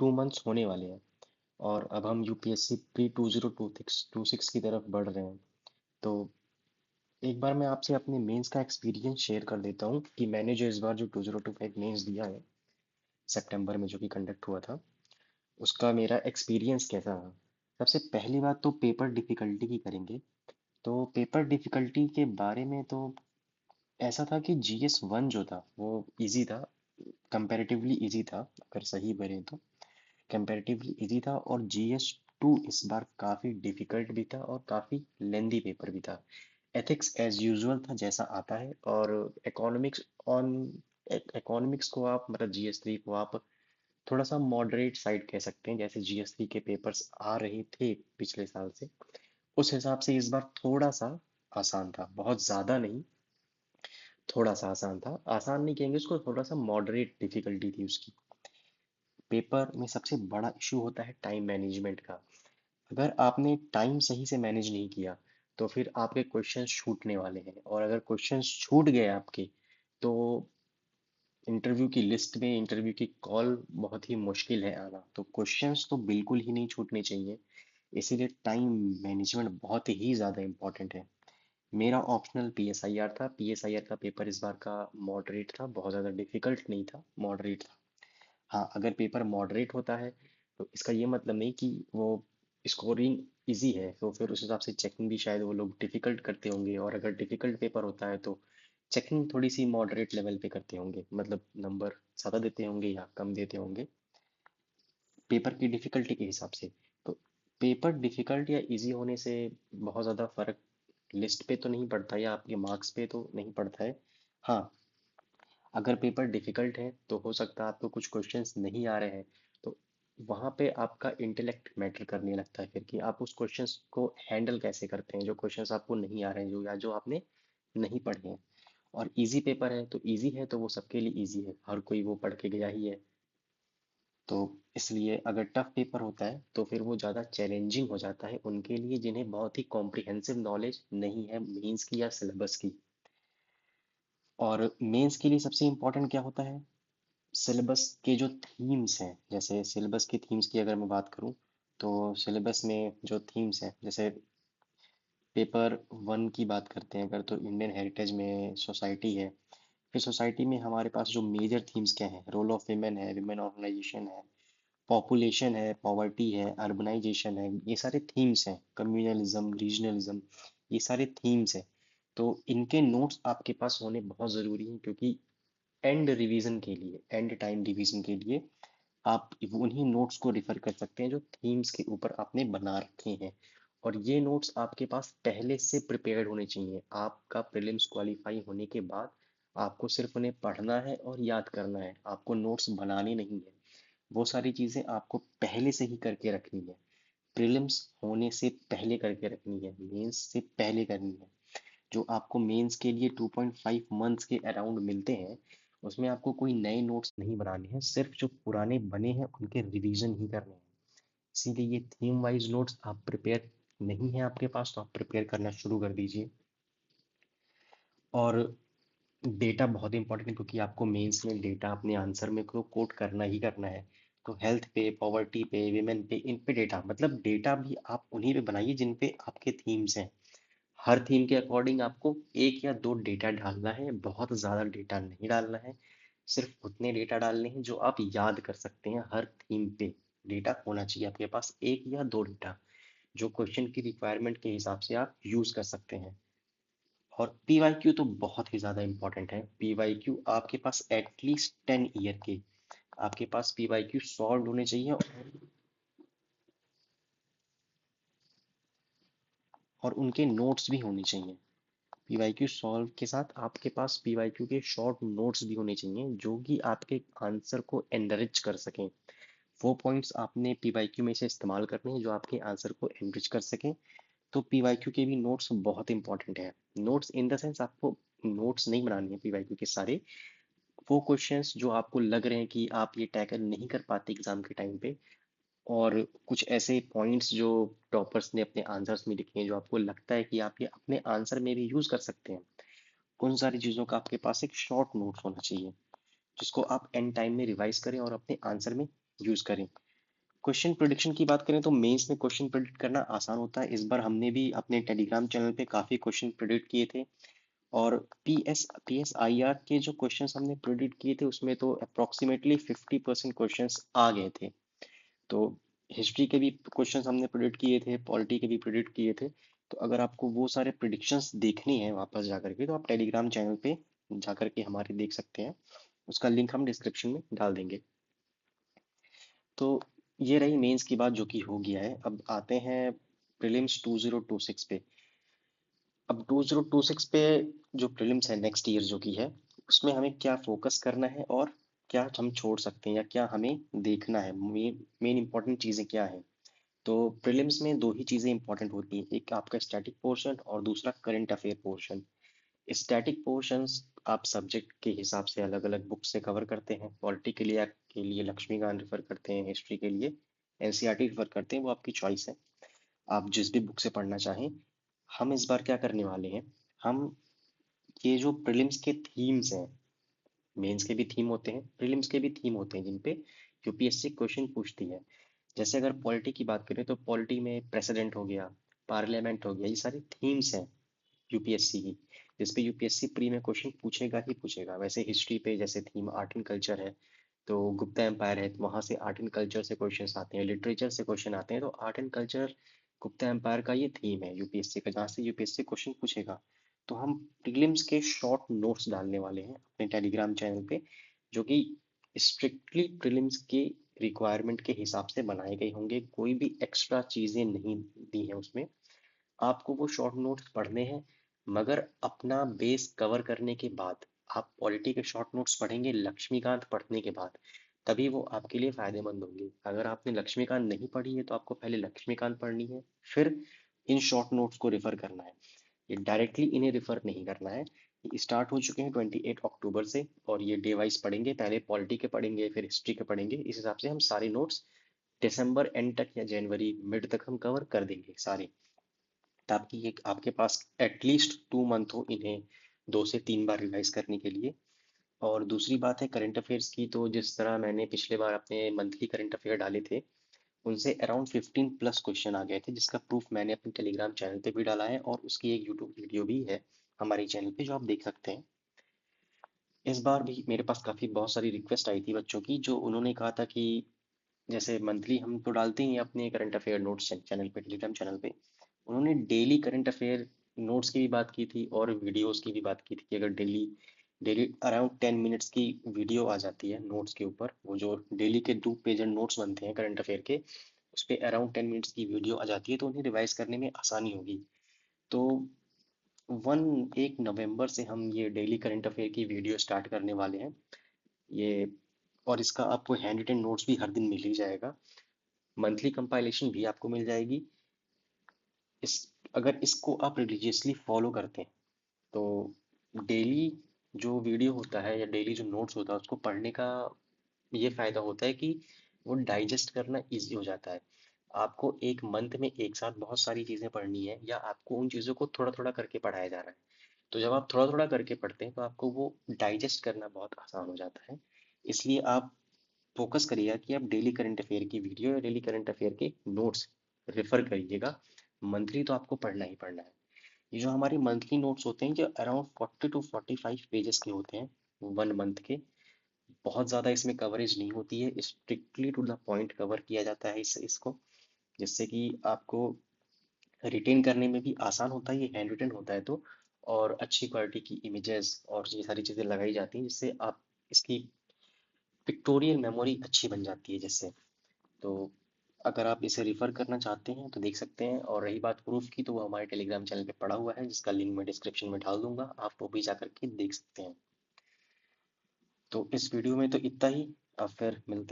2 months होने वाले हैं और अब हम यूपीएससी प्री 2026 की तरफ बढ़ रहे हैं। तो एक बार मैं आपसे अपने मेंस का एक्सपीरियंस शेयर कर देता हूँ कि मैंने जो इस बार जो 2025 मेंस दिया है सितंबर में जो कि कंडक्ट हुआ था, उसका मेरा एक्सपीरियंस कैसा रहा। सबसे पहली बात तो पेपर डिफ़िकल्टी की करेंगे। तो पेपर डिफ़िकल्टी के बारे में तो ऐसा था कि GS 1 जो था वो इजी था, कंपैरेटिवली इजी था, अगर सही बोले तो कंपैरेटिवली इजी था। और GS 2 इस बार काफ़ी डिफ़िकल्ट भी था और काफ़ी लेंदी पेपर भी था। एथिक्स एज यूजुअल था जैसा आता है। और इकोनॉमिक्स ऑन इकोनॉमिक्स को आप मतलब GS 3 को आप थोड़ा सा मॉडरेट साइड कह सकते हैं, जैसे GS 3 के पेपर्स आ रहे थे पिछले साल से, उस हिसाब से इस बार थोड़ा सा आसान था, बहुत ज़्यादा नहीं, थोड़ा सा आसान था। आसान नहीं कहेंगे उसको, थोड़ा सा मॉडरेट डिफिकल्टी थी उसकी। पेपर में सबसे बड़ा इशू होता है टाइम मैनेजमेंट का। अगर आपने टाइम सही से मैनेज नहीं किया तो फिर आपके क्वेश्चंस छूटने वाले हैं, और अगर क्वेश्चंस छूट गए आपके तो इंटरव्यू की लिस्ट में इंटरव्यू की कॉल बहुत ही मुश्किल है आना। तो क्वेश्चंस तो बिल्कुल ही नहीं छूटने चाहिए, इसीलिए टाइम मैनेजमेंट बहुत ही ज़्यादा इम्पोर्टेंट है। मेरा ऑप्शनल PSIR था। PSIR का पेपर इस बार का मॉडरेट था, बहुत ज़्यादा डिफिकल्ट नहीं था, मॉडरेट था। हाँ, अगर पेपर मॉडरेट होता है तो इसका ये मतलब नहीं कि वो स्कोरिंग इजी है, तो फिर उस हिसाब से चेकिंग भी शायद वो लोग डिफिकल्ट करते होंगे। और अगर डिफिकल्ट पेपर होता है तो चेकिंग थोड़ी सी मॉडरेट लेवल पे करते होंगे, मतलब नंबर ज़्यादा देते होंगे या कम देते होंगे पेपर की डिफिकल्टी के हिसाब से। तो पेपर डिफिकल्ट या इजी होने से बहुत ज़्यादा फर्क लिस्ट पे तो नहीं पड़ता या आपके मार्क्स पे तो नहीं पड़ता है। हाँ, अगर पेपर डिफिकल्ट है तो हो सकता है आपको कुछ क्वेश्चंस नहीं आ रहे हैं, तो वहाँ पे आपका इंटेलेक्ट मैटर करने लगता है फिर, कि आप उस क्वेश्चंस को हैंडल कैसे करते हैं जो क्वेश्चंस आपको नहीं आ रहे हैं, जो या जो आपने नहीं पढ़े हैं। और इजी पेपर है तो इजी है, तो वो सबके लिए इजी है, हर कोई वो पढ़ के गया ही है। तो इसलिए अगर टफ पेपर होता है तो फिर वो ज़्यादा चैलेंजिंग हो जाता है उनके लिए जिन्हें बहुत ही कॉम्प्रिहेंसिव नॉलेज नहीं है मेंस की या सिलेबस की। और मेंस के लिए सबसे इम्पोर्टेंट क्या होता है, सिलेबस के जो थीम्स हैं। जैसे सिलेबस के थीम्स की अगर मैं बात करूं तो सिलेबस में जो थीम्स हैं, जैसे पेपर 1 की बात करते हैं अगर, तो इंडियन हेरिटेज में सोसाइटी है। फिर सोसाइटी में हमारे पास जो मेजर थीम्स क्या हैं, रोल ऑफ विमेन है, विमेन ऑर्गेनाइजेशन है, पॉपुलेशन है, पॉवर्टी है, अर्बनाइजेशन है, ये सारे थीम्स हैं, कम्युनलिज्म, रीजनलिज्म, ये सारे थीम्स हैं। तो इनके नोट्स आपके पास होने बहुत ज़रूरी हैं, क्योंकि एंड रिवीजन के लिए, एंड टाइम रिवीजन के लिए आप उन्हीं नोट्स को रिफर कर सकते हैं जो थीम्स के ऊपर आपने बना रखे हैं। और ये नोट्स आपके पास पहले से प्रिपेयर्ड होने चाहिए। आपका प्रीलिम्स क्वालिफाई होने के बाद आपको सिर्फ उन्हें पढ़ना है और याद करना है, आपको नोट्स बनाने नहीं है। वो सारी चीज़ें आपको पहले से ही करके रखनी है, प्रीलिम्स होने से पहले करके रखनी है, मेंस से पहले करनी है। जो आपको मेंस के लिए 2.5 मंथ्स के अराउंड मिलते हैं, उसमें आपको कोई नए नोट्स नहीं बनाने हैं, सिर्फ जो पुराने बने हैं उनके रिवीजन ही करने हैं। इसीलिए ये थीम वाइज नोट्स आप प्रिपेयर नहीं है आपके पास तो आप प्रिपेयर करना शुरू कर दीजिए। और डेटा बहुत इंपॉर्टेंट है, क्योंकि आपको मेंस में डेटा अपने आंसर में को कोट करना ही करना है। तो हेल्थ पे, पॉवर्टी पे, विमेन पे, इन पे डेटा, मतलब डेटा भी आप उन्हीं पे बनाइए जिन पे आपके थीम्स हैं। हर थीम के अकॉर्डिंग आपको 1 या 2 डेटा डालना है, बहुत ज़्यादा डेटा नहीं डालना है। सिर्फ उतने डेटा डालने हैं जो आप याद कर सकते हैं। हर थीम पे डेटा होना चाहिए आपके पास, 1 या 2 डेटा, जो क्वेश्चन की रिक्वायरमेंट के हिसाब से आप यूज़ कर सकते हैं। और PYQ तो बहुत ही ज़्यादा इंपॉर्टेंट है। PYQ आपके पास एटलीस्ट 10 ईयर के आपके पास PYQ सॉल्व होने चाहिए, और उनके नोट्स भी होने चाहिए। PYQ सॉल्व के साथ आपके पास PYQ के शॉर्ट नोट्स भी होने चाहिए, जो कि आपके आंसर को एनरिच कर सकें। वो पॉइंट्स आपने PYQ में से इस्तेमाल करने हैं जो आपके आंसर को एनरिच कर सकें। तो PYQ के भी नोट्स बहुत इंपॉर्टेंट है। नोट्स इन द सेंस, आपको नोट्स नहीं बनाने हैं PYQ के सारे, वो क्वेश्चंस जो आपको लग रहे हैं कि आप ये टैकल नहीं कर पाते एग्जाम के टाइम पे, और कुछ ऐसे पॉइंट्स जो टॉपर्स ने अपने आंसर्स में लिखे हैं जो आपको लगता है कि आप ये अपने आंसर में भी यूज कर सकते हैं, उन सारी चीज़ों का आपके पास एक शॉर्ट नोट्स होना चाहिए, जिसको आप एंड टाइम में रिवाइज करें और अपने आंसर में यूज करें। क्वेश्चन प्रिडिक्शन की बात करें तो मेंस में क्वेश्चन प्रिडिक्ट करना आसान होता है। इस बार हमने भी अपने टेलीग्राम चैनल पे काफी क्वेश्चन प्रिडिक्ट किए थे, और पीएसआईआर के जो क्वेश्चंस हमने प्रिडिक्ट किए थे उसमें तो अप्रोक्सीमेटली 50% क्वेश्चंस आ गए थे। तो हिस्ट्री के भी क्वेश्चंस हमने प्रिडिक्ट किए थे, पॉलिटी के भी प्रिडिक्ट किए थे। तो अगर आपको वो सारे प्रिडिक्शंस देखनी है वापस जाकर के, तो आप टेलीग्राम चैनल पे जाकर के हमारे देख सकते हैं। उसका लिंक हम डिस्क्रिप्शन में डाल देंगे। तो ये रही मेंस की बात जो कि हो गया है। अब आते हैं प्रीलिम्स 2026 पे। अब 2026 पे जो प्रीलिम्स है नेक्स्ट ईयर जो की है, उसमें हमें क्या फोकस करना है और क्या हम छोड़ सकते हैं या क्या हमें देखना है, मेन इंपॉर्टेंट चीज़ें क्या हैं। तो प्रीलिम्स में दो ही चीज़ें इंपॉर्टेंट होती हैं, एक आपका स्टैटिक पोर्शन और दूसरा current affair portion. Static portions आप सब्जेक्ट के हिसाब से अलग अलग बुक से कवर करते हैं। पॉलिटी के लिए लक्ष्मीकांत रेफर करते हैं, हिस्ट्री के लिए एनसीईआरटी रेफर करते हैं, वो आपकी चॉइस है, आप जिस भी बुक से पढ़ना चाहें। हम इस बार क्या करने वाले हैं, हम ये जो प्रीलिम्स के थीम्स हैं, मेंस के भी थीम होते हैं, प्रीलिम्स के भी थीम होते हैं जिन पे यूपीएससी क्वेश्चन पूछती है। जैसे अगर पॉलिटी की बात करें तो पॉलिटी में प्रेसिडेंट हो गया, पार्लियामेंट हो गया, ये सारी थीम्स हैं यूपीएससी की, जिस पे यूपीएससी प्री में क्वेश्चन पूछेगा ही पूछेगा। वैसे हिस्ट्री पे जैसे थीम आर्ट एंड कल्चर है, तो गुप्ता एम्पायर है, तो वहाँ से आर्ट एंड कल्चर से क्वेश्चन आते हैं, लिटरेचर से क्वेश्चन आते हैं। तो art and culture Gupta empire का ये थीम है यूपीएससी का, जहाँ से यूपीएससी क्वेश्चन पूछेगा। तो हम प्रीलिम्स के शॉर्ट नोट्स डालने वाले हैं अपने टेलीग्राम चैनल पे, जो कि स्ट्रिक्टली प्रीलिम्स के रिक्वायरमेंट के हिसाब से बनाए गए होंगे। कोई भी एक्स्ट्रा चीज़ें नहीं दी हैं उसमें। आपको वो शॉर्ट नोट्स पढ़ने हैं, मगर अपना बेस कवर करने के बाद। आप पॉलिटी के शॉर्ट नोट्स पढ़ेंगे लक्ष्मीकांत पढ़ने के बाद, तभी वो आपके लिए फायदेमंद होंगे। अगर आपने लक्ष्मीकांत नहीं पढ़ी है तो आपको पहले लक्ष्मीकांत पढ़नी है, फिर इन शॉर्ट नोट्स को रेफर करना है। ये डायरेक्टली इन्हें रेफर नहीं करना है। ये स्टार्ट हो चुके हैं 28 अक्टूबर से, और ये डे वाइज पढ़ेंगे, पहले पॉलिटी के पढ़ेंगे फिर हिस्ट्री के पढ़ेंगे। इस हिसाब से हम सारे नोट्स दिसंबर एंड तक या जनवरी मिड तक हम कवर कर देंगे सारे, ताकि ये आपके पास एटलीस्ट 2 मंथ हो इन्हें 2 से 3 बार रिवाइज करने के लिए। और दूसरी बात है करंट अफेयर्स की, तो जिस तरह मैंने पिछले बार अपने मंथली करंट अफेयर डाले थे, उनसे अराउंड 15+ क्वेश्चन आ गए थे, जिसका प्रूफ मैंने अपने टेलीग्राम चैनल पे भी डाला है, और उसकी एक यूट्यूब वीडियो भी है हमारे चैनल पे जो आप देख सकते हैं। इस बार भी मेरे पास काफ़ी बहुत सारी रिक्वेस्ट आई थी बच्चों की, जो उन्होंने कहा था कि जैसे मंथली हम तो डालते ही हैं अपने करंट अफेयर नोट्स चैनल पे, टेलीग्राम चैनल पे। उन्होंने डेली करंट अफेयर नोट्स की भी बात की थी और वीडियोस की भी बात की थी, कि अगर डेली डेली अराउंड 10 मिनट्स की वीडियो आ जाती है नोट्स के ऊपर, वो जो डेली के 2 पेज नोट्स बनते हैं करंट अफेयर के, उस पर अराउंड 10 मिनट्स की वीडियो आ जाती है, तो उन्हें रिवाइज करने में आसानी होगी। तो 1 नवंबर से हम ये डेली करंट अफेयर की वीडियो स्टार्ट करने वाले हैं ये। और इसका आपको हैंड रिटन नोट्स भी हर दिन मिल ही जाएगा, मंथली कंपाइलेशन भी आपको मिल जाएगी। इस अगर इसको आप रिलीजियसली फॉलो करते हैं, तो डेली जो वीडियो होता है या डेली जो नोट्स होता है उसको पढ़ने का ये फायदा होता है कि वो डाइजेस्ट करना इजी हो जाता है। आपको एक मंथ में एक साथ बहुत सारी चीज़ें पढ़नी है, या आपको उन चीज़ों को थोड़ा थोड़ा करके पढ़ाया जा रहा है, तो जब आप थोड़ा थोड़ा करके पढ़ते हैं तो आपको वो डाइजेस्ट करना बहुत आसान हो जाता है। इसलिए आप फोकस करिएगा कि आप डेली करंट अफेयर की वीडियो या डेली करंट अफेयर के नोट्स रेफर करिएगा। मंथली तो आपको पढ़ना ही पढ़ना है। ये जो हमारे मंथली नोट्स होते हैं, जो अराउंड 40 to 45 पेजेस के होते हैं 1 मंथ के। बहुत ज़्यादा इसमें कवरेज नहीं होती है, strictly to the point cover किया जाता है इसको, जिससे कि आपको रिटेन करने में भी आसान होता है, ये हैंड रिटन होता है तो। और अच्छी क्वालिटी की इमेजेस और ये सारी चीज़ें लगाई जाती हैं, जिससे आप इसकी पिक्टोरियल मेमोरी अच्छी बन जाती है जिससे। तो अगर आप इसे रिफर करना चाहते हैं तो देख सकते हैं। और रही बात प्रूफ की, तो वो हमारे टेलीग्राम चैनल पे पड़ा हुआ है, जिसका लिंक मैं डिस्क्रिप्शन में डाल दूंगा, आप वो भी जा करके देख सकते हैं। तो इस वीडियो में तो इतना ही, अब फिर मिलते हैं।